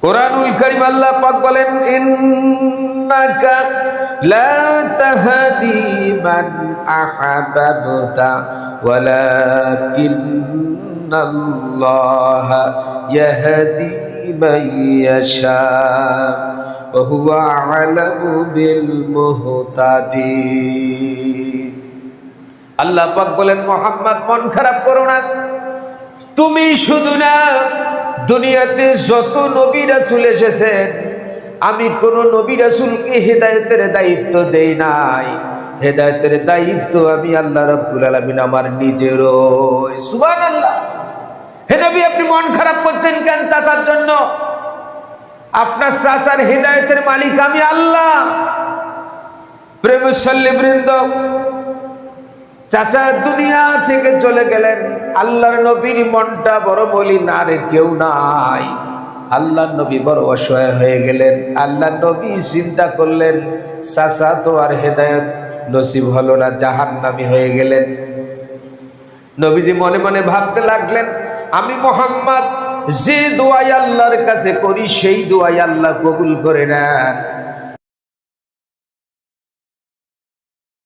কুরআনুল কারীম আল্লাহ পাক বলেন, ইন্নাকা লা তাহদি মান আহাবাবতা ওয়ালাকিন্নাল্লাহা ইয়াহদি মান ইয়াশা ওয়া হুয়া আ'লামু বিল মুহতাদিন। আল্লাহ পাক বলেন, মুহাম্মদ মন খারাপ করো না, তুমি শুধু না, দুনিয়াতে যত নবী রাসূল এসেছেন আমি কোন নবী রাসূলকে হেদায়েতের দায়িত্ব দেই নাই। হেদায়েতের দায়িত্ব আমি আল্লাহ রাব্বুল আলামিন আমার নিজেরও। সুবহানাল্লাহ। হে নবী, আপনি মন খারাপ করছেন কেন চাচার জন্য? আপনার চাচার হেদায়েতের মালিক আমি আল্লাহ। প্রেমশালী বৃন্দ, চাচা দুনিয়া থেকে চলে গেলেন, আল্লাহর নবীর মনটা বড় মলিন, আর কেউ নাই। আল্লাহর নবী বড় অসহায় হয়ে গেলেন। আল্লাহর নবী চিন্তা করলেন, চাচা তো আর হেদায়েত নসিব হলো না, জাহান্নামী হয়ে গেলেন। নবীজি মনে মনে ভাবতে লাগলেন, আমি মুহাম্মদ যে দোয়াই আল্লাহর কাছে করি সেই দোয়াই আল্লাহ কবুল করে নেন।